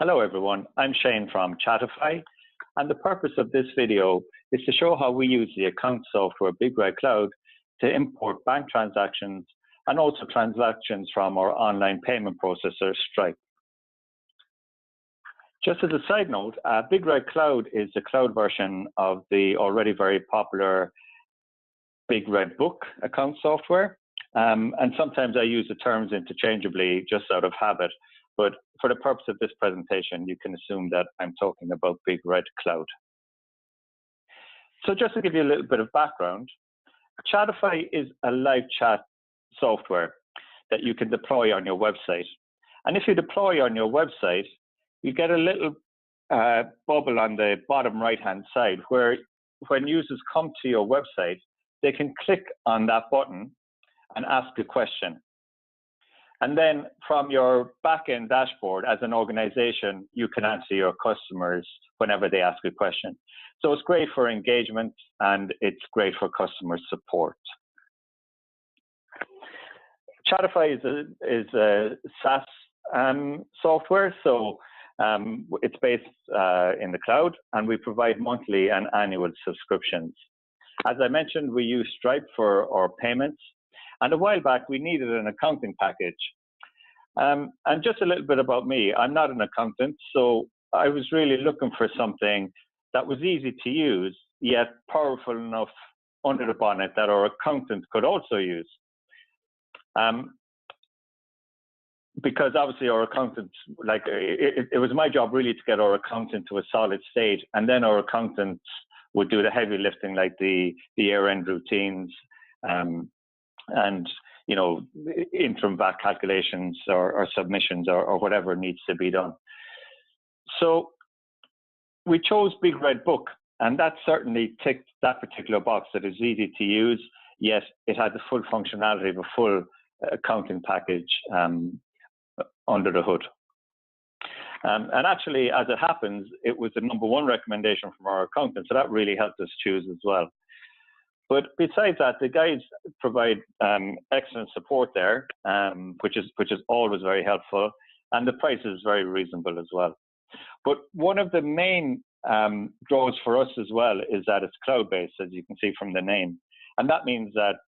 Hello everyone, I'm Shane from Chatify, and the purpose of this video is to show how we use the account software Big Red Cloud to import bank transactions and also transactions from our online payment processor Stripe. Just as a side note, Big Red Cloud is the cloud version of the already very popular Big Red Book account software, and sometimes I use the terms interchangeably just out of habit. But for the purpose of this presentation, you can assume that I'm talking about Big Red Cloud. So just to give you a little bit of background, Chatify is a live chat software that you can deploy on your website. And if you deploy on your website, you get a little bubble on the bottom right-hand side where when users come to your website, they can click on that button and ask a question. And then from your back-end dashboard as an organization, you can answer your customers whenever they ask a question. So it's great for engagement and it's great for customer support. Chatify is a SaaS software, so it's based in the cloud, and we provide monthly and annual subscriptions. As I mentioned, we use Stripe for our payments. And a while back, we needed an accounting package. And just a little bit about me, I'm not an accountant, so I was really looking for something that was easy to use, yet powerful enough under the bonnet that our accountant could also use. Because obviously our accountant, it was my job really to get our accountant to a solid state, and then our accountant would do the heavy lifting like the year-end routines, and interim VAT calculations or submissions or whatever needs to be done. So we chose Big Red Book, and that certainly ticked that particular box, that is easy to use, yet it had the full functionality of a full accounting package under the hood. And actually, as it happens, it was the #1 recommendation from our accountant, so that really helped us choose as well. But besides that, the guys provide excellent support there, which is always very helpful, and the price is very reasonable as well. But one of the main draws for us as well is that it's cloud-based, as you can see from the name. And that means that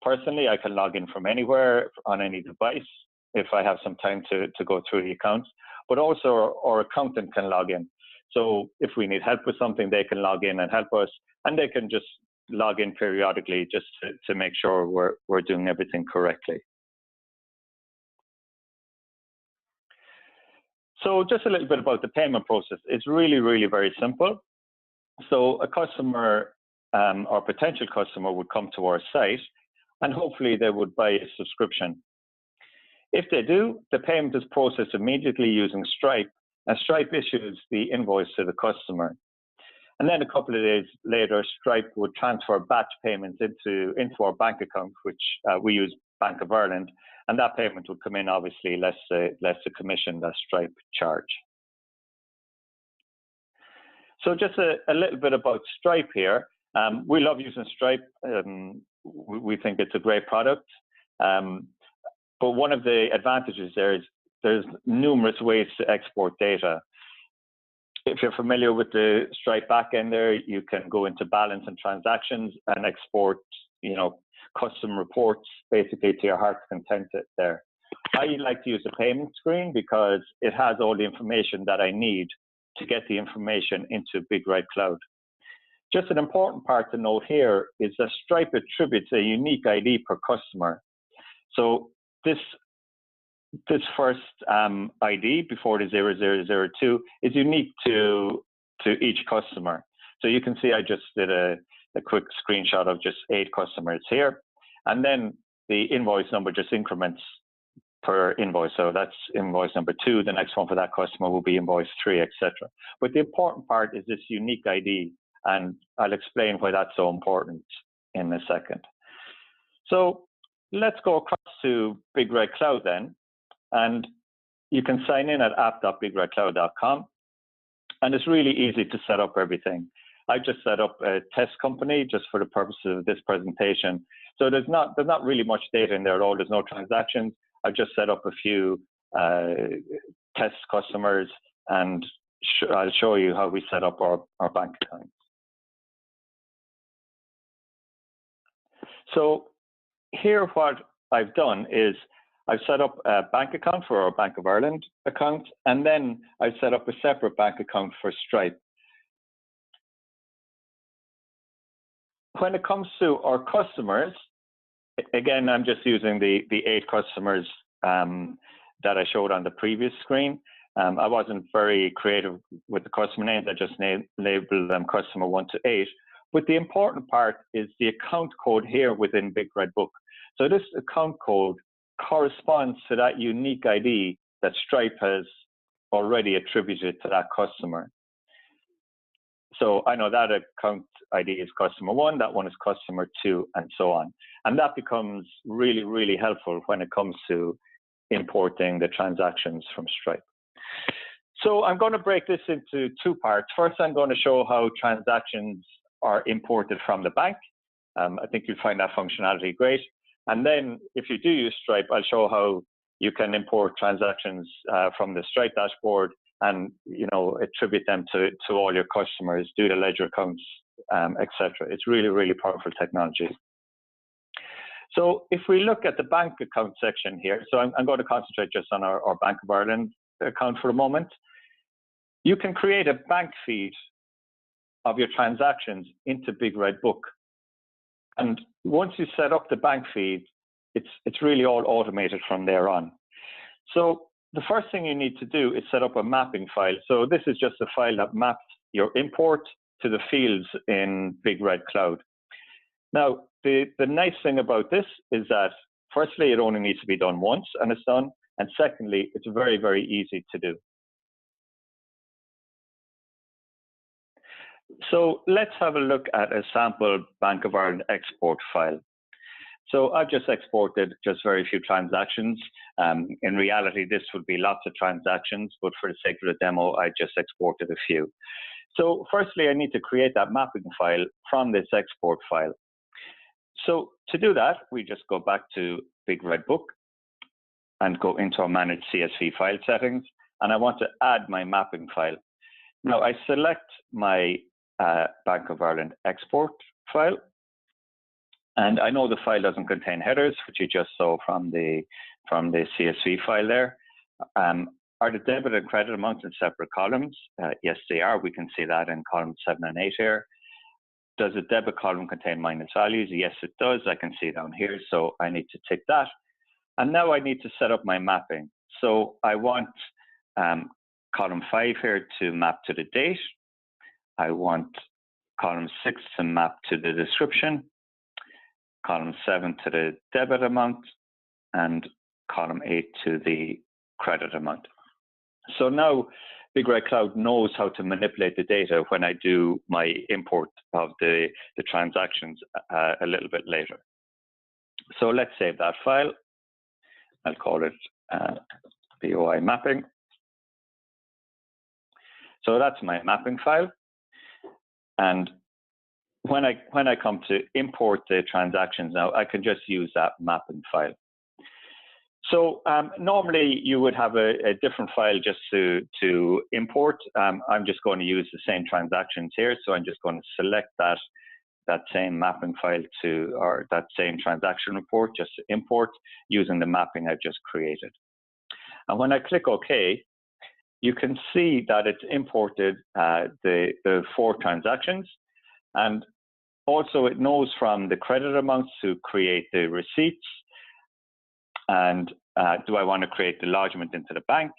personally, I can log in from anywhere on any device if I have some time to go through the accounts, but also our accountant can log in. So if we need help with something, they can log in and help us, and they can just log in periodically just to make sure we're doing everything correctly. So just a little bit about the payment process. It's really, really very simple. So a customer or potential customer would come to our site, and hopefully they would buy a subscription. If they do, the payment is processed immediately using Stripe, and Stripe issues the invoice to the customer. And then a couple of days later, Stripe would transfer batch payments into our bank account, which we use Bank of Ireland, and that payment would come in obviously less the commission that Stripe charge. So just a little bit about Stripe here. We love using Stripe. We think it's a great product. But one of the advantages there is there's numerous ways to export data. If you're familiar with the Stripe backend there, you can go into balance and transactions and export, custom reports basically to your heart's content there. I like to use the payment screen because it has all the information that I need to get the information into Big Red Cloud. Just an important part to note here is that Stripe attributes a unique ID per customer. So this first ID before the 0002 is unique to each customer. So you can see I just did a quick screenshot of just 8 customers here. And then the invoice number just increments per invoice. So that's invoice number 2. The next one for that customer will be invoice 3, etc. But the important part is this unique ID. And I'll explain why that's so important in a second. So let's go across to Big Red Cloud then. And you can sign in at app.bigredcloud.com. And it's really easy to set up everything. I just set up a test company just for the purposes of this presentation. So there's not really much data in there at all. There's no transactions. I've just set up a few test customers and I'll show you how we set up our bank accounts. So here what I've done is I've set up a bank account for our Bank of Ireland account, and then I've set up a separate bank account for Stripe. When it comes to our customers, again, I'm just using the 8 customers that I showed on the previous screen. I wasn't very creative with the customer names. I just labeled them customer 1 to 8. But the important part is the account code here within Big Red Book. So this account code corresponds to that unique ID that Stripe has already attributed to that customer. So I know that account ID is customer 1, that one is customer 2, and so on. And that becomes really, really helpful when it comes to importing the transactions from Stripe. So I'm going to break this into 2 parts. First, I'm going to show how transactions are imported from the bank. I think you'll find that functionality great. And then if you do use Stripe, I'll show how you can import transactions from the Stripe dashboard and attribute them to all your customers, do the ledger accounts, etc. It's really, really powerful technology. So if we look at the bank account section here, so I'm going to concentrate just on our Bank of Ireland account for a moment. You can create a bank feed of your transactions into Big Red Book. And once you set up the bank feed, it's really all automated from there on. So the first thing you need to do is set up a mapping file. So this is just a file that maps your import to the fields in Big Red Cloud. Now, the nice thing about this is that, firstly, it only needs to be done once and it's done. And secondly, it's very, very easy to do. So let's have a look at a sample Bank of Ireland export file. So I've just exported just very few transactions. In reality, this would be lots of transactions, but for the sake of the demo, I just exported a few. So firstly, I need to create that mapping file from this export file. So to do that, we just go back to Big Red Book and go into our Manage CSV file settings, and I want to add my mapping file. Now I select my Bank of Ireland export file, and I know the file doesn't contain headers, which you just saw from the CSV file there. Are the debit and credit amounts in separate columns? Yes, they are. We can see that in columns 7 and 8 here. Does the debit column contain minus values? Yes, it does. I can see down here, so I need to tick that. And now I need to set up my mapping. So I want column 5 here to map to the date. I want column 6 to map to the description, column 7 to the debit amount, and column 8 to the credit amount. So now Big Red Cloud knows how to manipulate the data when I do my import of the transactions a little bit later. So let's save that file. I'll call it BOI mapping. So that's my mapping file. And when I come to import the transactions now, I can just use that mapping file. So normally you would have a different file just to import. I'm just going to use the same transactions here. So I'm just going to select that same mapping file or that same transaction report just to import using the mapping I've just created. And when I click OK, you can see that it's imported the 4 transactions. And also it knows from the credit amounts to create the receipts. And do I want to create the lodgement into the bank?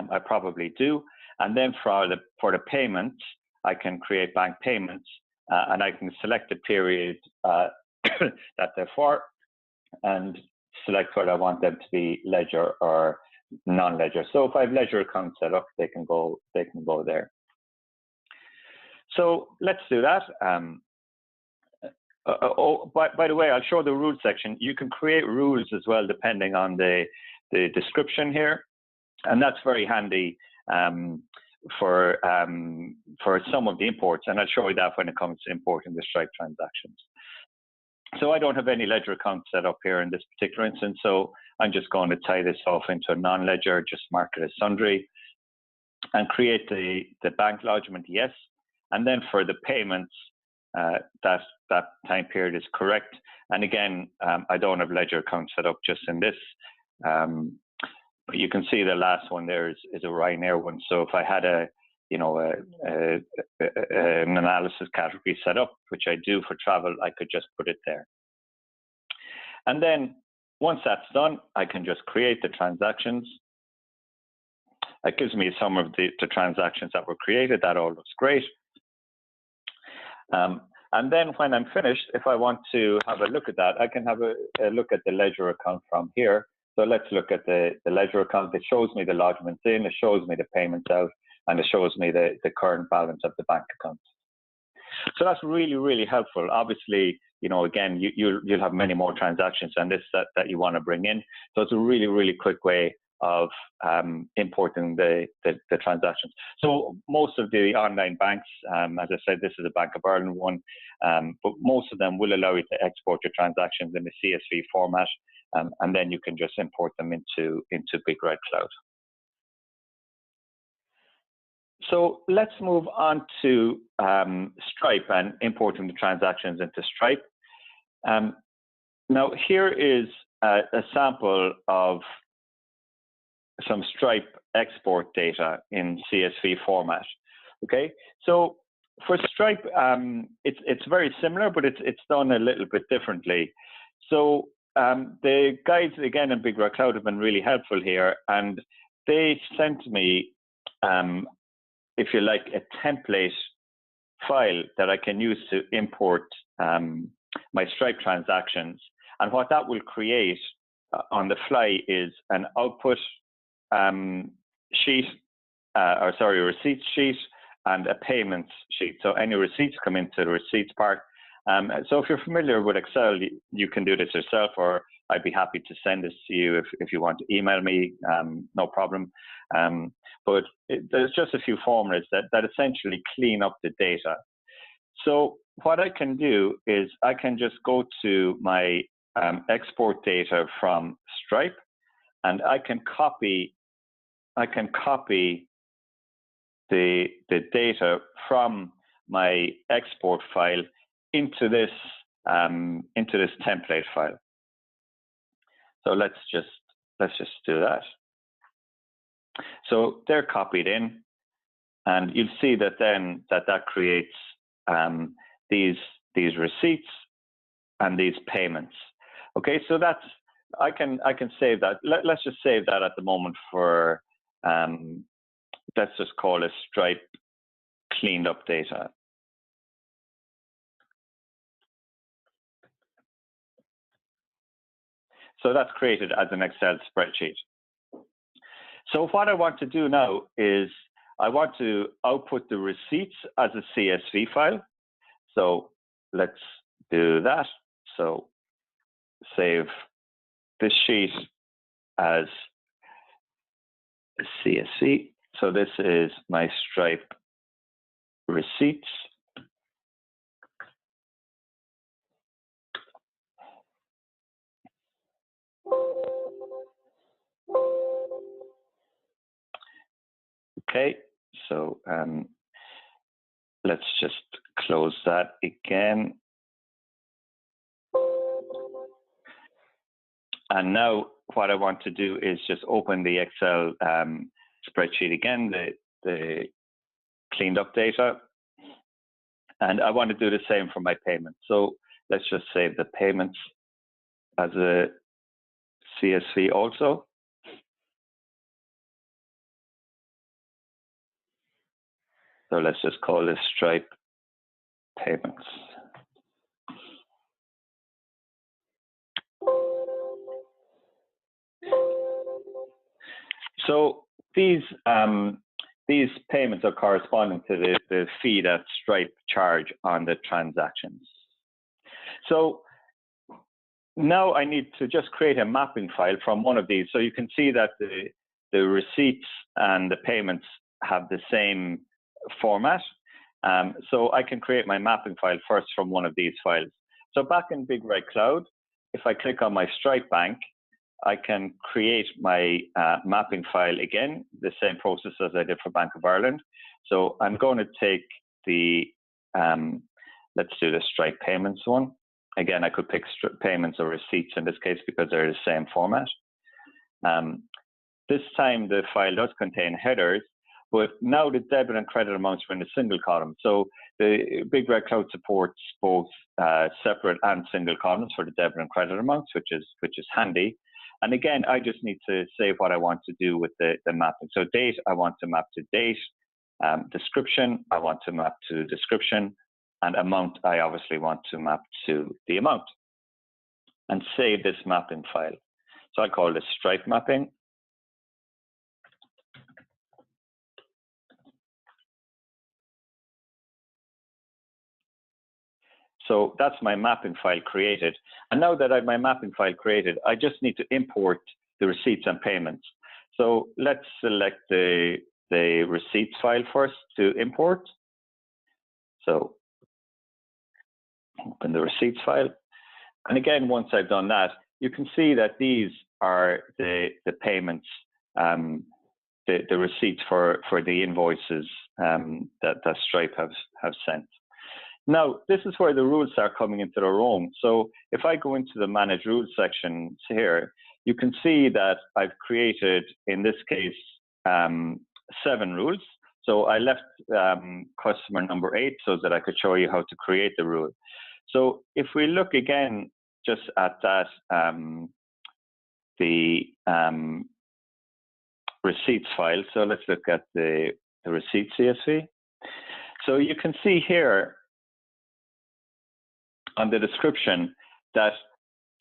I probably do. And then for the payments, I can create bank payments and I can select the period that they're for and select whether I want them to be ledger or non-ledger. So if I have ledger accounts set up, they can go there. So let's do that. By the way, I'll show the rules section. You can create rules as well, depending on the description here, and that's very handy for some of the imports. And I'll show you that when it comes to importing the Stripe transactions. So I don't have any ledger accounts set up here in this particular instance, so I'm just going to tie this off into a non-ledger, just mark it as sundry. and create the bank lodgement, yes. And then for the payments, that time period is correct. And again, I don't have ledger account set up just in this. But you can see the last one there is a Ryanair one. So if I had an analysis category set up, which I do for travel, I could just put it there. And then once that's done, I can just create the transactions. That gives me some of the transactions that were created. That all looks great. And then when I'm finished, if I want to have a look at that, I can have a look at the ledger account from here. So let's look at the ledger account. It shows me the lodgements in, it shows me the payments out, and it shows me the current balance of the bank account. So that's really, really helpful. Obviously, again, you'll have many more transactions than this that you want to bring in. So it's a really, really quick way of importing the transactions. So most of the online banks, as I said, this is a Bank of Ireland one, but most of them will allow you to export your transactions in the CSV format, and then you can just import them into Big Red Cloud. So let's move on to Stripe and importing the transactions into Stripe. Now here is a sample of some Stripe export data in CSV format. Okay, so for Stripe, it's very similar, but it's done a little bit differently. So the guides again in Big Red Cloud have been really helpful here, and they sent me, if you like, a template file that I can use to import my Stripe transactions. And what that will create on the fly is an output sheet, receipts sheet, and a payments sheet. So any receipts come into the receipts part. So if you're familiar with Excel, you can do this yourself, or I'd be happy to send this to you if you want to email me, no problem. But there's just a few formulas that essentially clean up the data. So what I can do is I can just go to my export data from Stripe, and I can copy the data from my export file into this template file. So let's just do that. So they're copied in, and you'll see that then that creates these receipts and these payments. Okay, so that's I can save that. Let's just save that at the moment for let's just call it Stripe cleaned up data. So that's created as an Excel spreadsheet. So what I want to do now is I want to output the receipts as a CSV file. So let's do that. So save this sheet as a CSV. So this is my Stripe receipts. Okay, so let's just close that again. And now what I want to do is just open the Excel spreadsheet again, the cleaned up data. And I want to do the same for my payments. So let's just save the payments as a CSV also. So let's just call this Stripe payments. So these payments are corresponding to the fee that Stripe charge on the transactions. So now I need to just create a mapping file from one of these. So you can see that the receipts and the payments have the same format. So I can create my mapping file first from one of these files. So back in Big Red Cloud, if I click on my Stripe bank, I can create my mapping file again, the same process as I did for Bank of Ireland. So I'm going to take the, let's do the Stripe payments one. Again, I could pick payments or receipts in this case because they're the same format. This time the file does contain headers, but now the debit and credit amounts are in a single column. So the Big Red Cloud supports both separate and single columns for the debit and credit amounts, which is handy. And again, I just need to say what I want to do with the mapping. So date, I want to map to date. Description, I want to map to description. And amount, I obviously want to map to the amount. And save this mapping file. So I'll call this Stripe mapping. So that's my mapping file created. And now that I have my mapping file created, I just need to import the receipts and payments. So let's select the receipts file first to import. So open the receipts file. And again, once I've done that, you can see that these are the payments, the receipts for the invoices that Stripe have sent. Now, this is where the rules start coming into their own. So if I go into the Manage Rules section here, you can see that I've created, in this case, 7 rules. So I left customer number 8 so that I could show you how to create the rule. So if we look again just at that, the receipts file. So let's look at the receipt CSV. So you can see here on the description that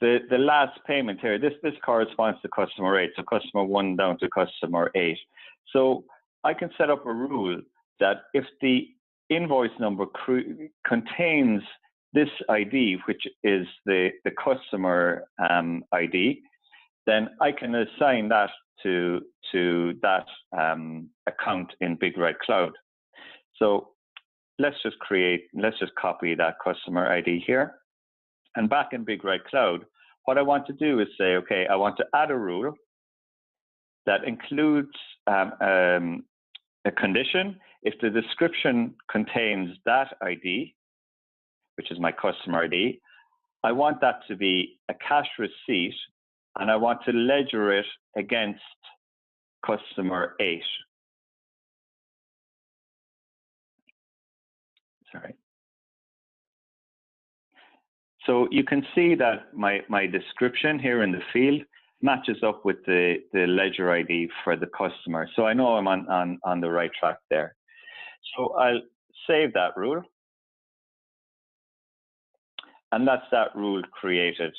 the last payment here, this corresponds to customer 8, so customer 1 down to customer 8. So I can set up a rule that if the invoice number contains this ID, which is the customer ID, then I can assign that to that account in Big Red Cloud. So let's just copy that customer ID here. And back in Big Red Cloud, what I want to do is say, okay, I want to add a rule that includes a condition. If the description contains that ID, which is my customer ID, I want that to be a cash receipt, and I want to ledger it against customer 8. Sorry. So you can see that my description here in the field matches up with the ledger ID for the customer. So I know I'm on the right track there. So I'll save that rule. And that's that rule created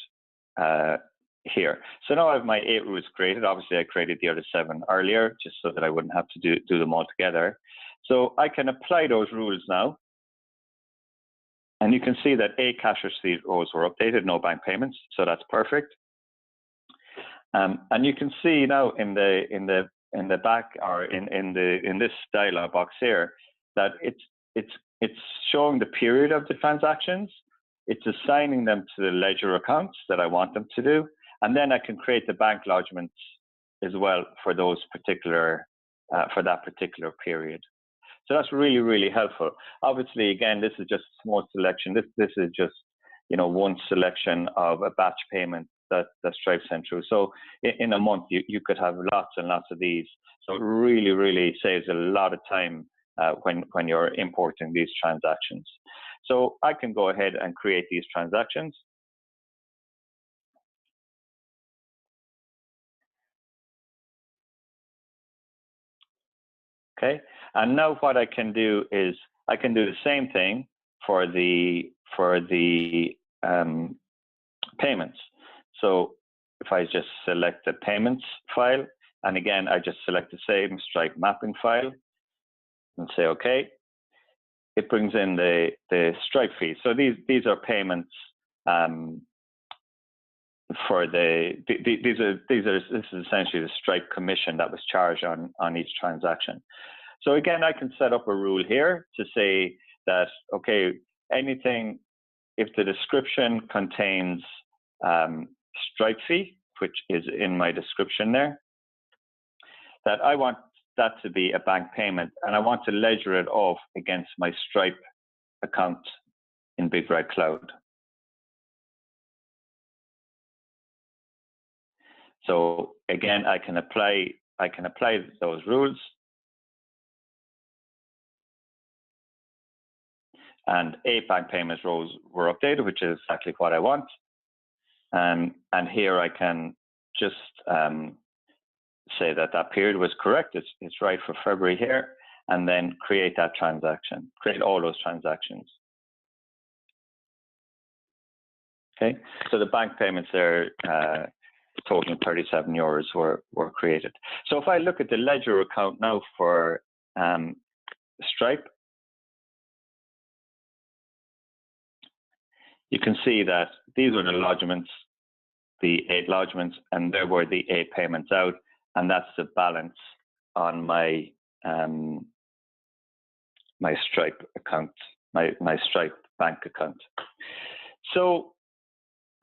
here. So now I have my 8 rules created. Obviously, I created the other 7 earlier, just so that I wouldn't have to do them all together. So I can apply those rules now. And you can see that 8 cash receipt rows were updated, no bank payments. So that's perfect. And you can see now in the back, or in this dialog box here, that it's showing the period of the transactions. It's assigning them to the ledger accounts that I want them to do, and then I can create the bank lodgements as well for those particular for that particular period. So that's really, really helpful. Obviously, again, this is just a small selection. This is just, one selection of a batch payment that Stripe sent through. So in a month, you could have lots and lots of these. So it really, really saves a lot of time when you're importing these transactions. So I can go ahead and create these transactions. Okay, and now what I can do is I can do the same thing for the payments. So if I just select the payments file, and again I just select the same Stripe mapping file, and say OK, it brings in the Stripe fees. So these are payments for this is essentially the Stripe commission that was charged on each transaction. So again, I can set up a rule here to say that, okay, anything, if the description contains Stripe fee, which is in my description there, that I want that to be a bank payment, and I want to ledger it off against my Stripe account in Big Red Cloud. So again, I can apply those rules, and 8 bank payments rows were updated, which is exactly what I want. And here I can just say that that period was correct. It's right for February here, and then create that transaction, create all those transactions. Okay, so the bank payments there, totaling €37 were created. So if I look at the ledger account now for Stripe, you can see that these were the lodgements, the 8 lodgements, and there were the 8 payments out, and that's the balance on my my Stripe account, my Stripe bank account. So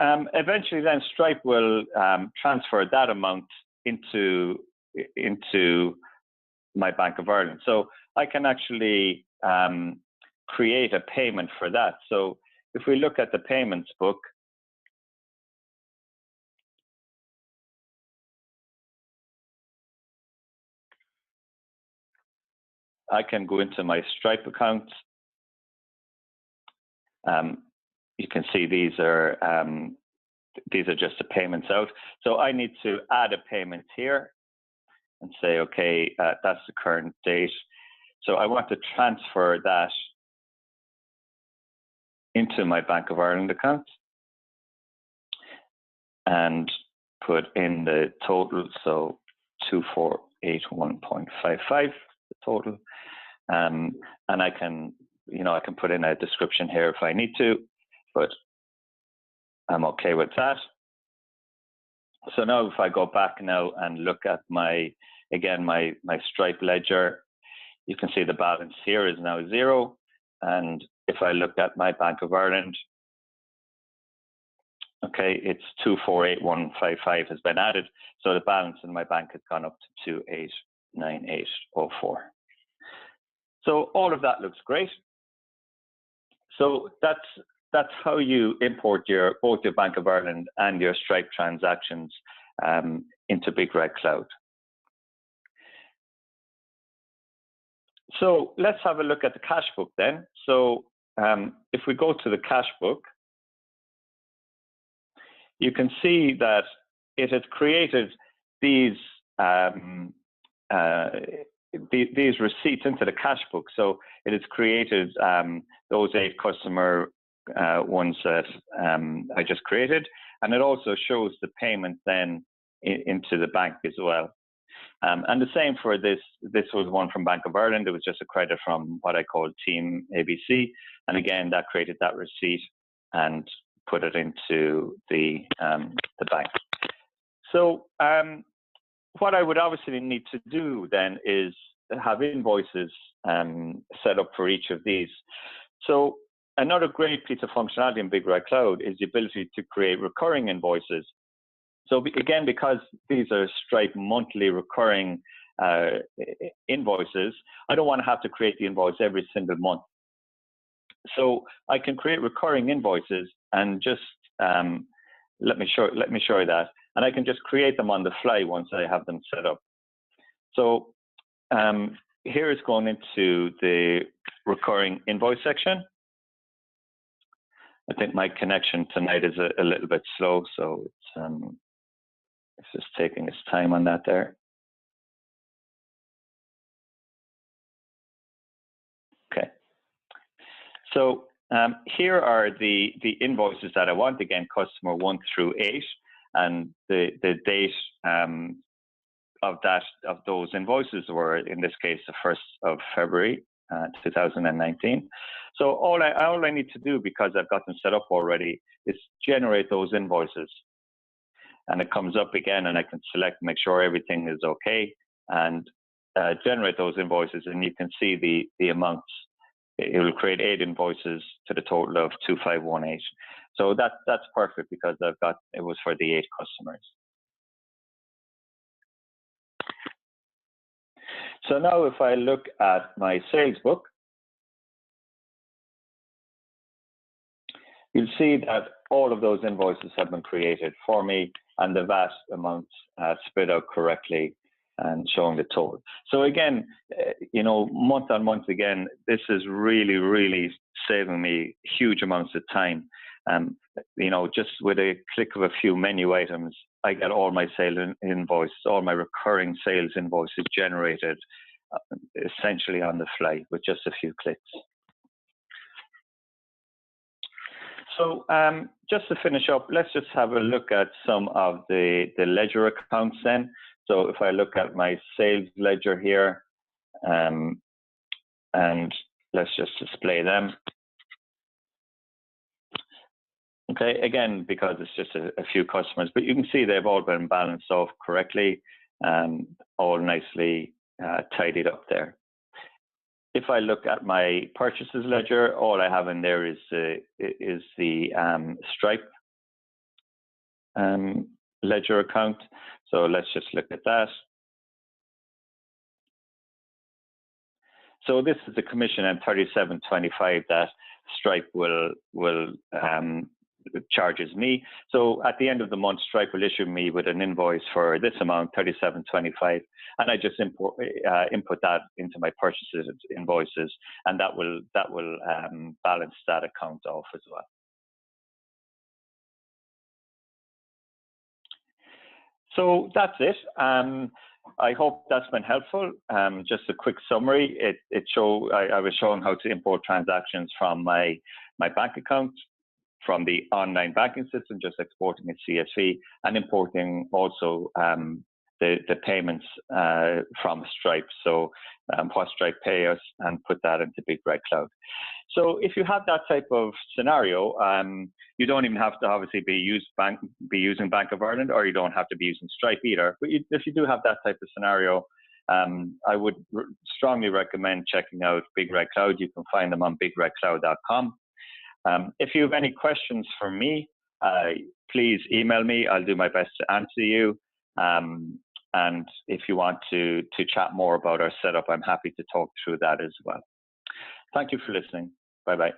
eventually then Stripe will transfer that amount into my Bank of Ireland. So I can actually create a payment for that. So if we look at the payments book, I can go into my Stripe account. You can see these are just the payments out. So I need to add a payment here and say, okay, that's the current date. So I want to transfer that into my Bank of Ireland account and put in the total, so 2481.55, the total. And I can, I can put in a description here if I need to, but I'm okay with that. So now if I go back now and look at my Stripe ledger, you can see the balance here is now 0. And if I look at my Bank of Ireland, okay, it's 248155 has been added. So the balance in my bank has gone up to 289804. So all of that looks great. So that's how you import both your Bank of Ireland and your Stripe transactions into Big Red Cloud. So let's have a look at the cash book then. So if we go to the cash book, you can see that it has created these receipts into the cash book. So it has created those 8 customer ones that I just created, and it also shows the payment then into the bank as well. And the same for this. This was one from Bank of Ireland. It was just a credit from what I call Team ABC, and again that created that receipt and put it into the bank. So what I would obviously need to do then is have invoices set up for each of these. So another great piece of functionality in Big Red Cloud is the ability to create recurring invoices. So again, because these are Stripe monthly recurring invoices, I don't want to have to create the invoice every single month. So I can create recurring invoices and just let me show you that, and I can just create them on the fly once I have them set up. So here is going into the recurring invoice section. I think my connection tonight is a little bit slow, so it's just taking its time on that there. Okay. So here are the invoices that I want. Again, customer 1 through 8, and the date of those invoices were, in this case, the 1st of February 2019. So all I need to do, because I've got them set up already, is generate those invoices. And it comes up again, and I can select, make sure everything is okay, and generate those invoices, and you can see the amounts. It will create 8 invoices to the total of 2518. So that's perfect, because it was for the 8 customers. So now if I look at my sales book, you'll see that all of those invoices have been created for me and the VAT amounts split out correctly and showing the total. So again, month on month again, this is really, really saving me huge amounts of time. Just with a click of a few menu items, I get all my sales invoices, all my recurring sales invoices generated essentially on the fly with just a few clicks. So just to finish up, let's just have a look at some of the ledger accounts then. So if I look at my sales ledger here, and let's just display them. Okay, again, because it's just a few customers, but you can see they've all been balanced off correctly, all nicely tidied up there. If I look at my purchases ledger, all I have in there is the Stripe ledger account. So let's just look at that. So this is the commission and 37.25 that Stripe will charges me. So at the end of the month, Stripe will issue me with an invoice for this amount, 37.25, and I just input that into my purchases invoices, and that will balance that account off as well. So that's it. I hope that's been helpful. Just a quick summary. I was showing how to import transactions from my bank account from the online banking system, just exporting a CSV and importing also the payments from Stripe. So what Stripe pay us and put that into Big Red Cloud. So if you have that type of scenario, you don't even have to obviously be using Bank of Ireland, or you don't have to be using Stripe either. But if you do have that type of scenario, I would strongly recommend checking out Big Red Cloud. You can find them on bigredcloud.com. If you have any questions for me, please email me. I'll do my best to answer you. And if you want to chat more about our setup, I'm happy to talk through that as well. Thank you for listening. Bye-bye.